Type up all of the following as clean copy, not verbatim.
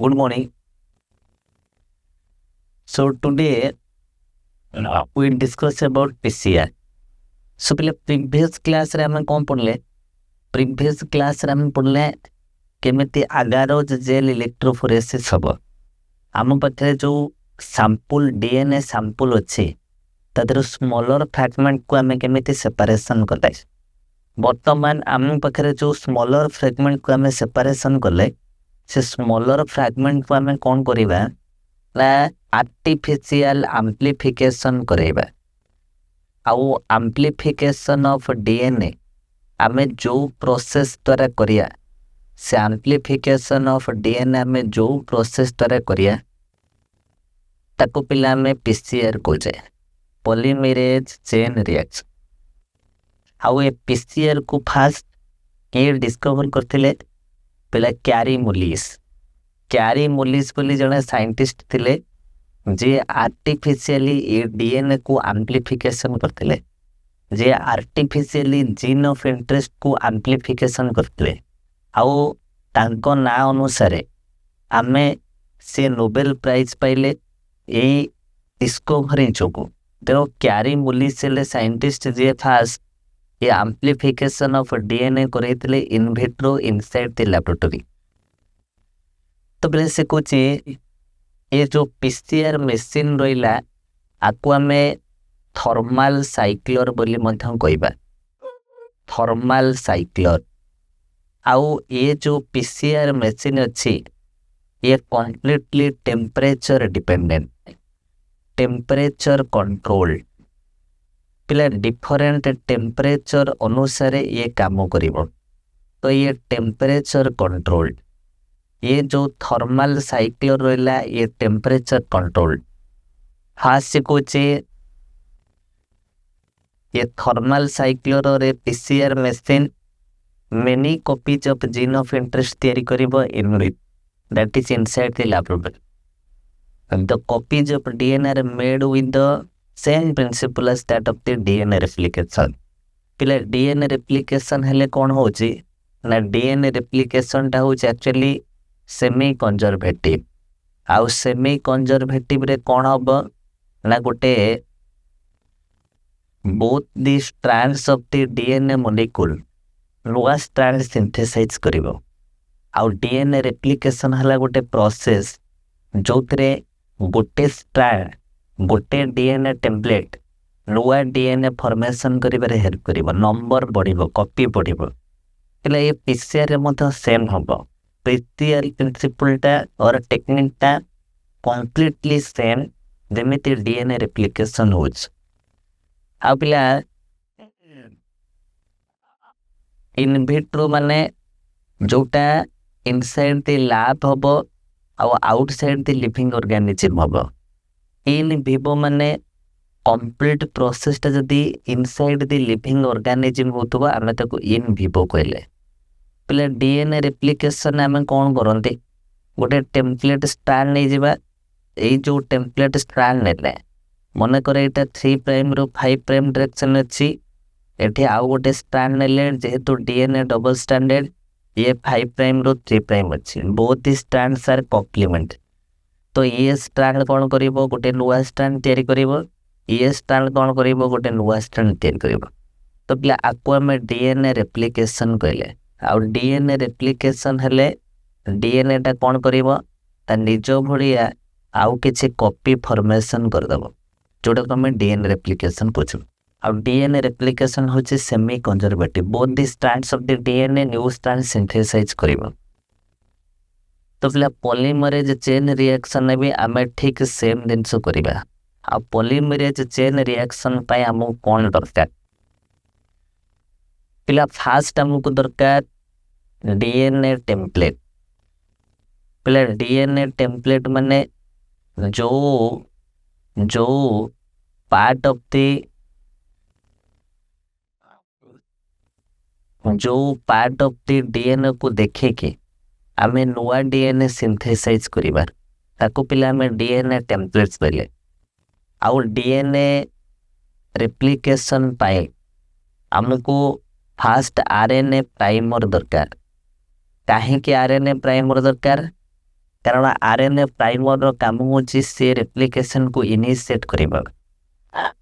Good morning. So today we discuss about PCR. So पहले previous class रे हमें कौन पढ़ले? Previous class रे हमें पढ़ले केमिति agarose gel electrophoresis हबो. आम पाखे जो sample DNA sample अच्छे तादर smaller fragment को हमें केमिति separation करले. वर्तमान आम पाखे जो smaller fragment को हमें separation करले से smaller fragment को हमें कौन करिबा ना आर्टिफिशियल एम्प्लीफिकेशन करेबा. आउ एम्प्लीफिकेशन ऑफ डीएनए आमे जो प्रोसेस द्वारा करिया से एम्प्लीफिकेशन ऑफ डीएनए आमे जो प्रोसेस द्वारा करिया ताको पिला में पीसीआर को जाए पॉलीमरेज चेन रिएक्शन. आउ ए पीसीआर को फास्ट के डिस्कवर करथिले पिला कैरी मुलिस बोली जने साइंटिस्ट थिले जे आर्टिफिशियली ए डीएनए को एम्प्लीफिकेशन करथिले जे आर्टिफिशियली जीन ऑफ इंटरेस्ट को एम्प्लीफिकेशन करथिले. आउ तांको ना अनुसार आमे से नोबेल प्राइज पाइले ए डिस्कवरी जोगु. तो कैरी मुलिस ले साइंटिस्ट जे फास्ट ये एम्प्लीफिकेशन ऑफ डीएनए करैतिले in vitro inside the laboratory. तो पहले से कुछ ये जो पीसीआर मशीन रहिला आकु आमे थर्मल साइक्लर बोली मध्यम कहबा. थर्मल साइक्लर आउ ये जो पीसीआर मशीन अच्छी ये completely temperature dependent temperature control पिला डिफरेंट टेम्परेचर अनुसार ये काम करिवो. तो ये टेम्परेचर कंट्रोल ये जो थर्मल साइक्लर रहिला ये टेम्परेचर कंट्रोल फास्ट कोचे ये थर्मल साइक्लर और PCR machine many copies of gene of interest तैयारी करिवो in that is inside the laboratory. The copies of DNA are made with the same principle as that of the DNA replication. पिले DNA replication हेले कौन होची ना DNA replication टा होची actually semi conservative. आउ सेमी कंजर्वेटिव रे कौन हब ना गोटे both the strands of the DNA molecule नुआ स्ट्रैंड सिंथेसाइज करिवो. आउ DNA replication हला गोटे प्रोसेस जोतरे गोटे स्ट्रैंड गोटे डीएनए टेम्पलेट नुआ डीएनए फॉर्मेशन करिबारे हेल्प करिवो. नंबर बढ़िबो कॉपी बढ़िबो. એટલે એ પીસીઆર રે ମଧ୍ୟ સેમ હબો. पीसीआर प्रिंसिपल टा और टेक्निक टा कंप्लीटली सेम जेमिति डीएनए रेप्लिकेशन होच. आ पिला इन विट्रो माने जोटा इनसाइड द लैब हबो और आउटसाइड द लिविंग ऑर्गेनिज्म हबो. इन विवो माने कंप्लीट प्रोसेस टा जदी इनसाइड द लिविंग ऑर्गेनिज्म होतबो आमे ताको इन विवो कहले. पहले डीएनए रेप्लिकेशन आमे कौन करते गोटे टेम्पलेट स्ट्रैंड नहीं जिबा. ए जो टेम्पलेट स्ट्रैंड नेले मन करे एटा 3 प्राइम रो 5 प्राइम डायरेक्शन अछि एठी आउ गोटे स्ट्रैंड नेले जेहेतु डीएनए डबल स्ट्रैंडेड ये 5 प्राइम रो 3 प्राइम अछि बोथ स्ट्रैंड्स आर कॉम्प्लीमेंट. तो ये स्ट्रैंड कौन करिवो गोटे नुआ स्ट्रैंड तैयारी करिवो. ये स्ट्रैंड कौन करिवो गोटे नुआ स्ट्रैंड तैयारी करिवो. तो पिला आकु हमें डीएनए रेप्लिकेशन कहले. आउ डीएनए रेप्लिकेशन हेले डीएनए टा कौन करिवो ता निजो भलिया आउ किछि कॉपी फॉर्मेशन कर दबो जोटा को हमें डीएनए रेप्लिकेशन पूछो. आउ डीएनए रेप्लिकेशन होछि semi conservative both the strands of the DNA new strand synthesize करिवो. तो फिला पॉलीमरेज चेन रिएक्शन ने भी आमे ठीक सेम दिनसो करिबा. आ पॉलीमरेज चेन रिएक्शन पाई हमु कोन दरकार पिला फास्ट हमको दरकार डीएनए टेम्पलेट. पिला डीएनए टेम्पलेट माने जो जो पार्ट ऑफ द डीएनए को देखे के आमे नुआ डीएनए सिंथेसाइज करिबार ताको पिला में डीएनए टेम्पलेट्स बोले. आउ डीएनए रेप्लिकेशन पाए हमको फास्ट आरएनए प्राइमर दरकार. काहे कि आरएनए प्राइमर दरकार कारण आरएनए प्राइमर काम होची से रेप्लिकेशन को इनिशिएट करिबा।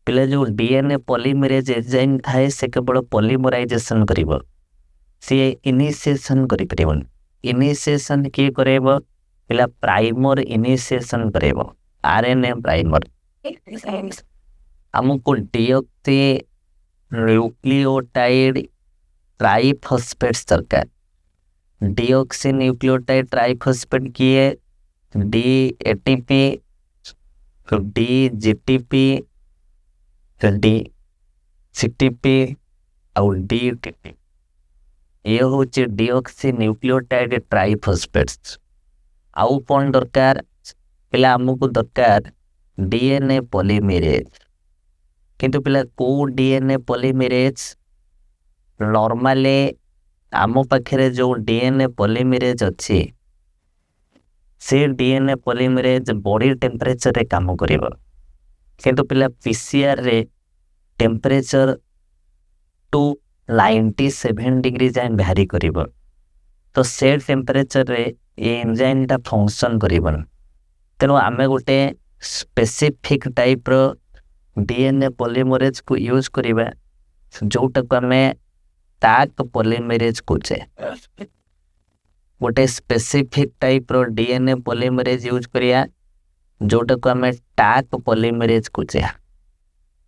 पिला जो डीएनए पॉलीमरेज एंजाइम थाए से केवल पॉलीमराइजेशन करिबो, से इनिशिएशन करि परिबन। इनिशिएशन के करेबो पिला प्राइमर इनिशिएशन करेबो आरएनए प्राइमर। हमको डीऑक्सी न्यूक्लियोटाइड ट्राइफॉस्फेट्स दरकार। डीऑक्सी न्यूक्लियोटाइड ट्राइफॉस्फेट किए D ATP, D GTP, D CTP और डी टीपी। ये हूँ डीऑक्सी न्यूक्लियोटाइड ट्राइफॉस्फेट्स। आउ कौन दरकार पिला हमको दरकार डीएनए पॉलीमरेज। किंतु पिला को डीएनए पॉलीमरेज नॉर्मली आम पाखे जो डीएनए पॉलीमरेज अच्छी से डीएनए पॉलीमरेज बॉडी टेम्परेचर रे काम करिवो। किंतु पिला पीसीआर रे टेम्परेचर 297 डिग्री जाए भैरी करिवो। तो से टेम्परेचर रे ये एंजाइम टा फंक्शन करिवन। तेणु आमे गोटे स्पेसिफिक टाइप रो डीएनए पॉलीमरेज को यूज करिबा जोटा को आमे टैग पॉलीमरेज कोचे। गोटे स्पेसिफिक टाइप रो डीएनए पॉलीमरेज यूज करिया जोटा को आमे टैग पॉलीमरेज कोचे।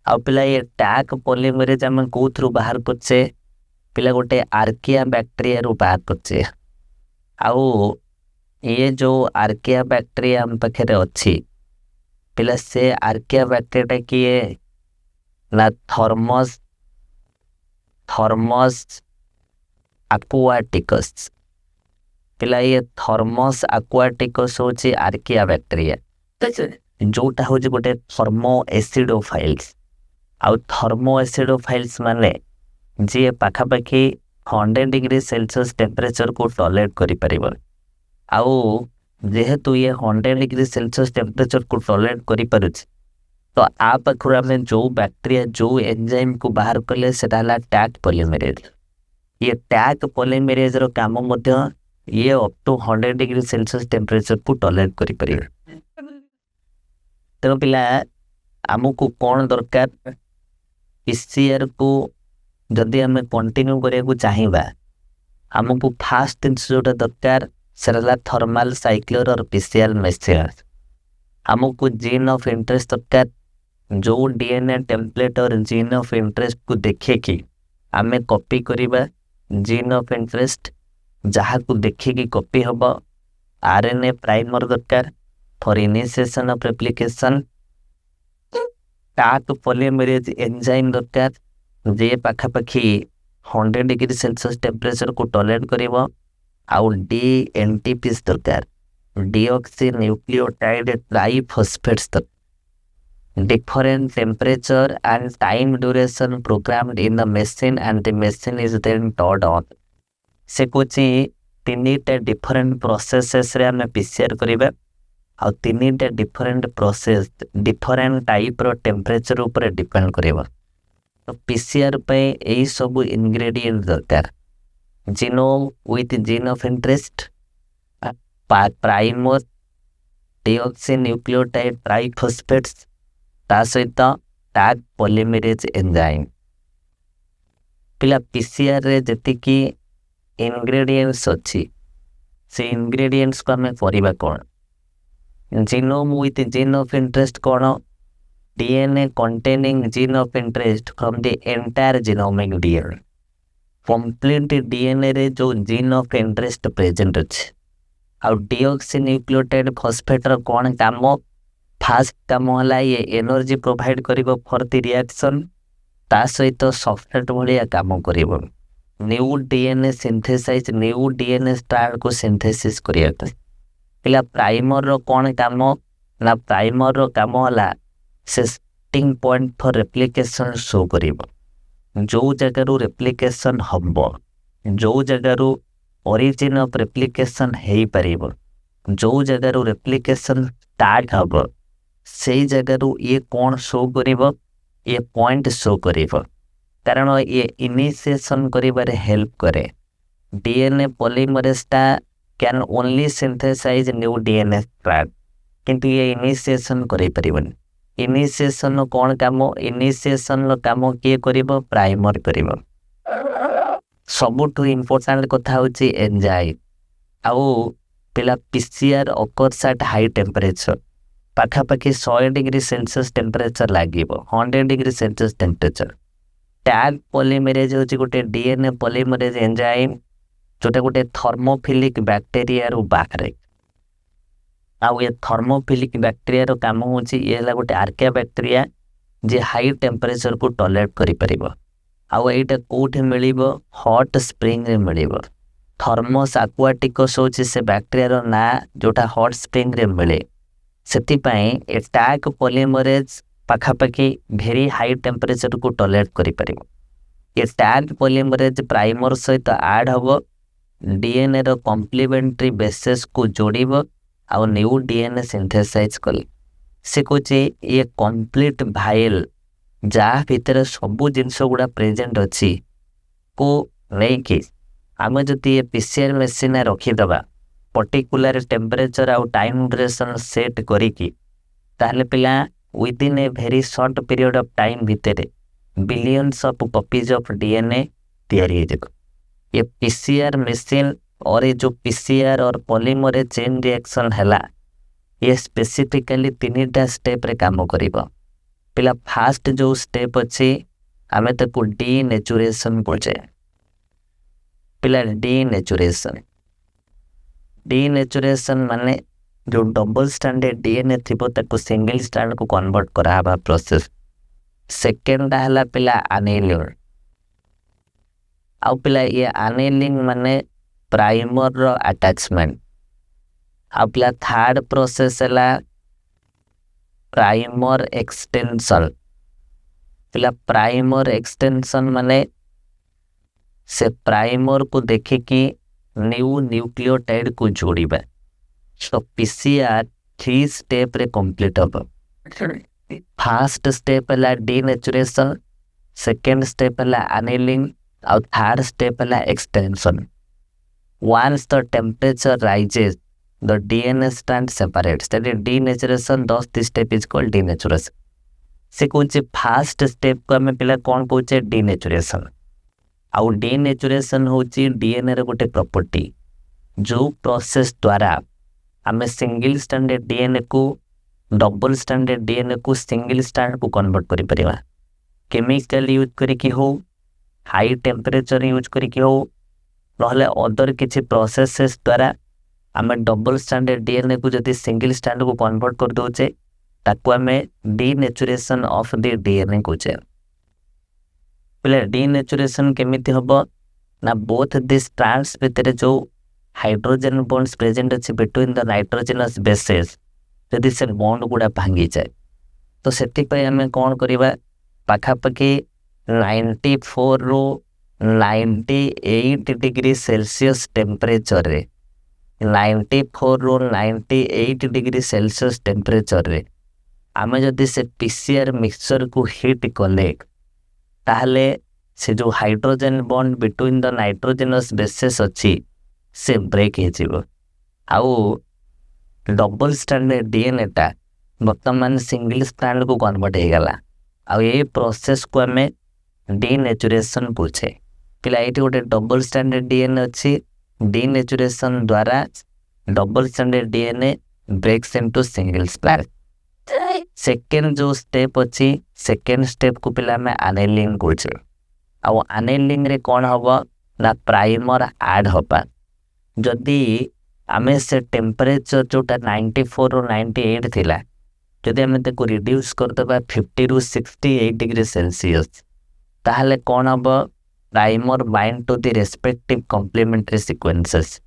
आ पिला ये टैग पॉलीमरेज आमे को थ्रू बाहर करछे पिला गोटे आर्किया बैक्टीरिया रो बाहर करछे। आउ ये जो आर्किया बैक्टीरिया हम पाखे अच्छी पिला से आर्किया बैक्टीरिया किए ना थर्मस aquaticus। पिला ये थर्मस aquaticus होची आर्किया बैक्टीरिया जोटा होची गोटे थर्मो एसिडोफाइल्स। आउ थर्मो एसिडोफाइल्स माने जे पाखापाखि 100 डिग्री सेल्सियस टेम्परेचर को टॉलरेट करि परिबो। आउ जेहेतु ये 100 डिग्री सेल्सियस टेम्परेचर को टॉलरेट करि पारुछि तो आ पाखुरा में जो बैक्टीरिया जो एंजाइम को बाहर कले सेटा ला टैग पॉलीमरेज। ये टैग पॉलीमरेज रो काम मध्य ये up to 100 degree Celsius temperature को टॉलरेट करि परिबो। तो पिला हमको कौन दरकार पीसीआर को जदि हमें कंटिन्यू करिया को चाहिबा हमको फास्ट जोटा दरकार सेला थर्मल साइक्लर और पीसीआर मेसियर। हमको जीन ऑफ इंटरेस्ट दरकार जो डीएनए टेम्पलेट और जीन ऑफ इंटरेस्ट को देखे कि आमे कॉपी करिबा जीन ऑफ इंटरेस्ट जहाँ को देखे कि कॉपी होबा। आरएनए प्राइमर दरकार for initiation of replication. Taq polymerase enzyme दरकार जे पाखापाखि 100 डिग्री सेल्सियस टेम्परेचर को टॉलरेट करिवो। आउ डी एनटीपीस दरकार deoxy nucleotide triphosphates different temperature and time duration programmed in the machine and the machine is then turned on। से कुछ तीनटा डिफरेंट प्रोसेसेस रे हमें पीसीआर करिबा आ तीनटा डिफरेंट प्रोसेस डिफरेंट टाइप रो टेम्परेचर ऊपर डिपेंड करिबा। तो पीसीआर पे एई सब इंग्रेडिएंट दरकार genome with gene of interest primer deoxy nucleotide triphosphates ता सहित टैग पॉलीमरेज एंजाइम। पिला पीसीआर रे जति की इंग्रेडिएंट्स अच्छी से इंग्रेडिएंट्स को हमें परिबा कौन genome with gene of interest कौन DNA containing gene of interest from the entire genomic DNA. Complete DNA रे जो जीन ऑफ इंटरेस्ट प्रेजेंट अच्छे। आउ डीऑक्सी न्यूक्लियोटाइड फॉस्फेट रो कौन काम फास्ट काम होला ये एनर्जी प्रोवाइड करिवो फॉर द रिएक्शन ता सहित सब्सट्रेट भलिया काम करिवो new DNA synthesize new DNA strand को सिंथेसिस करिया। पिला प्राइमर रो कौन काम ना प्राइमर रो काम होला से starting point for replication show करिवो। जो जगह रो रेप्लिकेशन हबो जो जगह रो ओरिजिन ऑफ रेप्लिकेशन हेई परिबो जो जगह रो रेप्लिकेशन स्टार्ट हबो से जगह रो ये कौन शो करिवो ये पॉइंट शो करिवो। कारण ये इनिशिएशन करिबारे हेल्प करे डीएनए पॉलीमरेज टा can only synthesize new DNA strand किंतु ये इनिशिएशन करै परिबन। इनिशिएशन कौन काम? इनिशिएशन काम किए करिवो? प्राइमर करिवो। सबुठु इम्पोर्टेंट कथा होची एंजाइम। आउ पिला PCR occurs at high temperature पाखापाखि 100 डिग्री सेल्सियस टेम्परेचर लागिवो 100 degree Celsius temperature. Taq polymerase होची गोटे डीएनए पॉलीमरेज एंजाइम जोटा गोटे थर्मोफिलिक बैक्टीरिया रु बाहरे। आउ ये थर्मोफिलिक बैक्टीरिया रो काम होची ये ला गोटे आर्किया बैक्टीरिया जे हाई टेम्परेचर को टॉलरेट करि परिबो। आउ एटा कोठे मिलिबो? हॉट स्प्रिंग रे मिलिबो। थर्मोस एक्वाटिकस होची से बैक्टीरिया रो ना जोटा हॉट स्प्रिंग रे मिले। सेति पई ए टैग पॉलीमरेज पाखापाखि भेरी हाई टेम्परेचर को टॉलरेट करि परिबो। ये टैग पॉलीमरेज प्राइमर सहित ऐड हबो डीएनए रो कॉम्प्लीमेंट्री बेसिस को जोड़िबो आउ न्यू डीएनए सिंथेसाइज कले। से कोचे ये कंप्लीट भाइल जा भीतर सबु जिनस गुड़ा प्रेजेंट अच्छी को नहीं कि आम जदि ये पीसीआर मशीन रखीदबा पर्टिकुलर टेम्परेचर आउ टाइम ड्यूरेशन सेट करिकी ताहले पिला within a very short period of time भितर billions of copies of DNA तैयारी हो जाएगा। ये पीसीआर मशीन और ये जो पीसीआर और पॉलीमरेज चेन रिएक्शन हैला ये स्पेसिफिकली 3टा स्टेप रे काम करिबो। पिला फास्ट जो स्टेप अच्छी आमे ताको डीनेचुरेशन बोलचे। पिला डीनेचुरेशन माने जो डबल स्टैंडर्ड डीएनए थिबो ताको सिंगल स्टैंडर्ड को कन्वर्ट कराबा प्रोसेस। सेकेंड हला पिला एनेलिंग। आउ पिला ये एनेलिंग माने प्राइमर रो अटैचमेंट। आउ पिला थर्ड प्रोसेस हला प्राइमर एक्सटेंशन। पिला प्राइमर एक्सटेंशन माने से प्राइमर को देखे कि न्यू न्यूक्लियोटाइड को जोड़िबा। तो पीसीआर 3 स्टेप रे कंप्लीट हो। फर्स्ट स्टेप हला डीनेचुरेशन, सेकेंड स्टेप हला एनेलिंग और थर्ड स्टेप हला extension. Once the temperature rises, the DNA strand separates. That is denaturation. Thus, this step is called denaturation. से कौन फास्ट स्टेप को आम पे कौन कहे डीनेचुरेशन। आउ डीनेचुरेशन होची डीएनए रो गोटे प्रॉपर्टी जो प्रोसेस द्वारा आम सिंगल स्टैंडर्ड डीएनए को डबल स्टैंडर्ड डीएनए को सिंगल स्टैंडर्ड को कन्वर्ट करि परिबा। केमिकल यूज करिकी हो, हाई टेम्परेचर यूज करिकी हो, नहले अदर किसी प्रोसेसेस द्वारा आम डबल स्टैंडर्ड डीएनए को जदि सिंगल स्टैंडर्ड को कन्वर्ट कर दोचे ताको आम डीनेचुरेशन ऑफ द डीएनए कोचे। पहले डीनेचुरेशन केमिति हबो ना बोथ द स्ट्रैंड्स भितर जो हाइड्रोजन बॉन्ड्स प्रेजेंट अछि बिटवीन द नाइट्रोजनस बेसेस जदि से बॉन्ड गुड़ा भांगी जाए तो सेति पय आम कोन करिबा पाखापाखि 94 रो 98 डिग्री सेल्सियस टेम्परेचर रे 94 रो 98 डिग्री सेल्सियस टेम्परेचर रे आमे जदि से पीसीआर मिक्सचर को हीट कले ताहले से जो hydrogen bond between the nitrogenous bases अच्छी से ब्रेक हो आउ डबल स्टैंडर्ड डीएनए टा बर्तमान सिंगल स्टैंडर्ड को कन्वर्ट हो गला। आउ ये प्रोसेस को आमे डीनेचुरेशन पूछे। पिला ये गोटे डबल स्टैंडर्ड डीएनए अच्छी डीनेचुरेशन द्वारा double stranded DNA breaks into single stranded. Second जो स्टेप अच्छी सेकेंड स्टेप को पिला में एनेलिंग कोचे। आउ एनेलिंग रे कौन हबो ना प्राइमर ऐड होबा। जदि आमे से टेम्परेचर जोटा 94 रो 98 थिला जदि आमे ताको रिड्यूस कर देबा 50 रू 68 डिग्री सेल्सियस ताहले कौन हबो primer bind to the respective complementary sequences.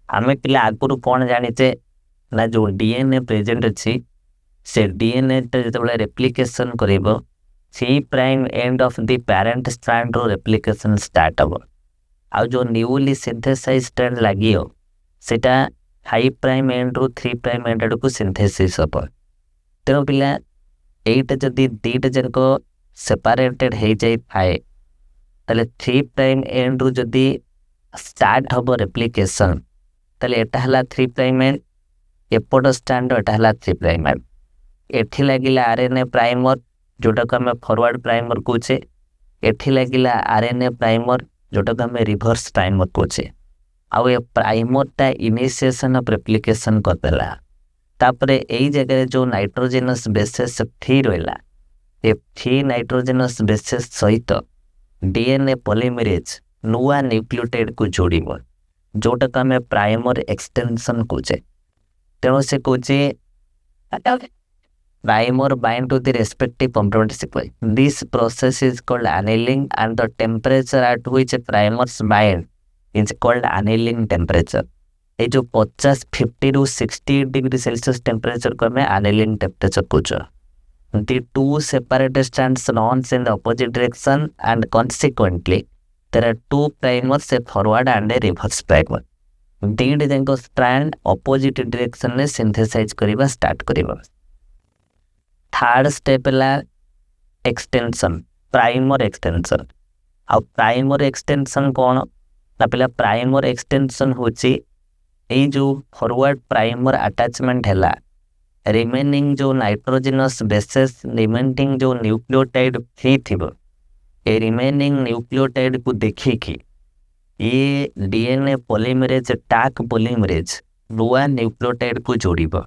आमे पिला आगुरु कौन जानिचे ना जो डीएनए प्रेजेंट अच्छी से डीएनए जो रेप्लिकेशन करिबो 3 prime end of the parent strand रो रेप्लिकेशन स्टार्ट हबो। आउ जो न्यूली सिंथेसाइज स्ट्रैंड लागियो सेटा हाई प्राइम एंड रो 3 प्राइम एंड को सिंथेसिस हबो। तेनो पिला एटा जदि दीटा जनको सेपरेटेड हो जाए ताले 3 प्राइम एंड रो जदि स्टार्ट हम रेप्लिकेशन ताले एटा हला 3 प्राइम एंड एपट स्ट्रैंड एटा हला 3 प्राइम एंड एठी लागिला आरएनए प्राइमर जोटा को हमें फॉरवर्ड प्राइमर कहचे एठी लागिला आरएनए प्राइमर जोटा को हमें रिवर्स प्राइमर कहचे आउ ए प्राइमरटा इनिशिएशन ऑफ रेप्लिकेशन करदेला तापरे एई जगह जो नाइट्रोजेनस बेसेस थी रहिला ए थी नाइट्रोजेनस बेसेस सहित डीएनए पॉलीमरेज नुआ न्यूक्लियोटाइड को जोड़िबो जोटा को हमें प्राइमर एक्सटेंशन कहचे तेणु से कहचे primer bind to the respective complement sequence. This process is called annealing and the temperature at which primers bind is called annealing temperature. ये जो 50 to 60 degree Celsius temperature को हमें annealing temperature कहते हैं. The two separate strands runs in the opposite direction and consequently there are two primers, a forward and a reverse primer. दीड जांको strand opposite direction में synthesize करिबा start करिबा. Third step है extension primer extension आ primer extension कौन ना पहला primer extension होची ए जो फॉरवर्ड प्राइमर अटैचमेंट हैला रिमेनिंग जो नाइट्रोजनस बेसेस रिमेनिंग जो न्यूक्लियोटाइड फ्री थिबो ए रिमेनिंग न्यूक्लियोटाइड को देखिकी ये डीएनए पॉलीमरेज टैक पॉलीमरेज नुआ न्यूक्लियोटाइड को जोड़िबो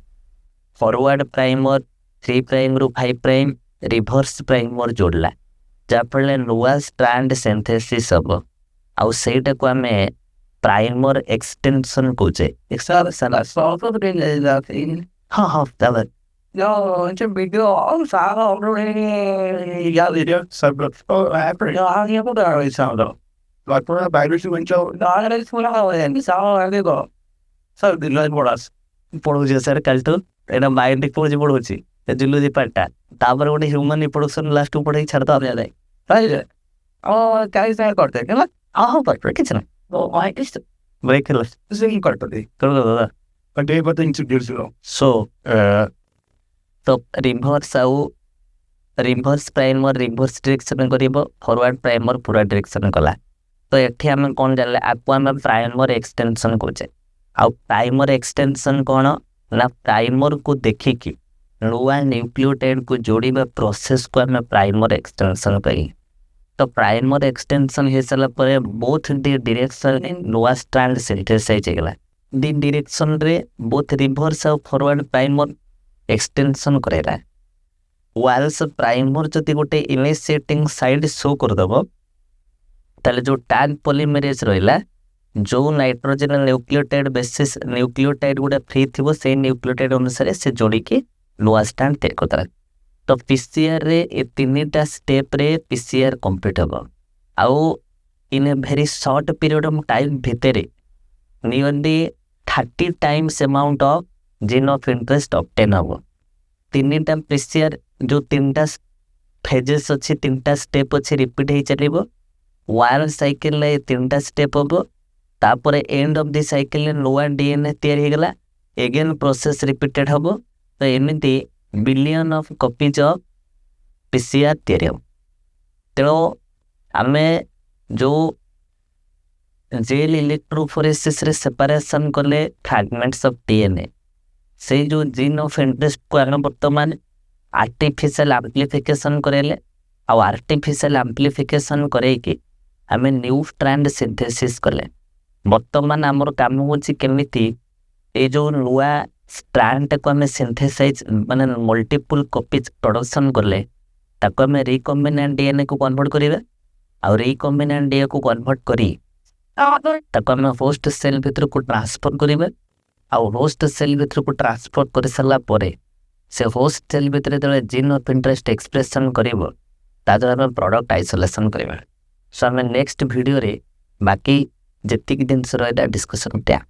फॉरवर्ड प्राइमर 3 प्राइम रु 5 प्राइम रिवर्स प्राइमर जोड़ला जाफले नुआ स्ट्रैंड सिंथेसिस हबो आउ सेटा को हमें प्राइमर एक्सटेंशन कहचे एक्सटेंशन सॉफ्ट ड्रिल हां तब यो इनसे वीडियो और सारा ऑलरेडी या वीडियो सब एप्पल आगे को कर रही साउंड लाइक पूरा वायरस विंचो डायरेक्ट पूरा है सारा आगे को सब दिल पड़ास पड़ो जे सर कल तो एना माइंड को जे पड़ोची जुलूजी पार्टा तापर गोटे ह्यूमन रिप्रोडक्शन लास्ट पढ़े छाड़ता जाए राइट ओ काय से करते हैं ना हां पर किछ ना ओ आई जस्ट ब्रेक लस से करते कर दो दादा बट ये पता इंट्रोड्यूस लो सो तो रिवर्स प्राइमर रिवर्स डायरेक्शन करिवो फॉरवर्ड प्राइमर फॉरवर्ड डायरेक्शन कला तो एठी हम कोन जानले आपको हम प्राइमर एक्सटेंशन कहचे आ प्राइमर एक्सटेंशन कोन ना प्राइमर को देखिकी नुआ न्यूक्लियोटाइड को जोड़िबा प्रोसेस को हमें प्राइमर एक्सटेंशन कही तो प्राइमर एक्सटेंशन हो सारा पर बोथ दी डायरेक्शन नुआ स्ट्रैंड सिंथेसाइज होगला दी डायरेक्शन रे बोथ रिवर्स और फॉरवर्ड प्राइमर एक्सटेंशन करेला वाइल्स प्राइमर जति गोटे इनिशिएटिंग साइड शो कर दबो ताले जो टैग पॉलीमरेज रहिला जो नाइट्रोजन न्यूक्लियोटाइड बेसिस न्यूक्लियोटाइड गुडा फ्री थिबो से न्यूक्लियोटाइड अनुसार से जोड़ी के नुआ स्टैंड तय करता तो पीसीआर रे ए तीनटा स्टेप रे पीसीआर कंप्लीट हो आउ in a very short period of time भितरे nearly 30 times amount of gene of interest obtain हो तीनटा पीसीआर जो तीनटा फेजेस अच्छी तीनटा स्टेप अच्छी रिपीट हो चलो वन साइकिल रे तीनटा स्टेप हो तापर एंड ऑफ द साइकिल रे नुआ डीएनए तैयारी हो गला अगेन प्रोसेस रिपीटेड हो तो एमती billion of copies of PCR तैयारी हो तेणु आम जो जेल इलेक्ट्रोफोरेसिस रे सेपरेशन कले फ्रैगमेंट्स ऑफ डीएनए से जो जीन ऑफ इंटरेस्ट को आम बर्तमान आर्टिफिशियल एम्प्लीफिकेशन करेले आ आर्टिफिशियल एम्प्लीफिकेशन करैकि आम न्यू स्ट्रैंड सिंथेसिस कले बर्तमान आमर काम होची केमिति ए जो नुआ स्ट्रैंड को हमें सिंथेसाइज माने मल्टीपल कॉपीज प्रोडक्शन करले ताको हमें रिकॉम्बिनेंट डीएनए को कन्वर्ट करिवे और रिकॉम्बिनेंट डीएनए को कन्वर्ट करी ताको हमें होस्ट सेल भीतर को ट्रांसफर करिवे और होस्ट सेल भीतर को ट्रांसफर कर सारा परे से होस्ट सेल भीतर जब जीन ऑफ इंटरेस्ट एक्सप्रेशन करिवो ता द्वारा प्रोडक्ट आइसोलेशन करिवे सो हमें नेक्स्ट वीडियो रे बाकी जतिक दिन रहा डिस्कशन टा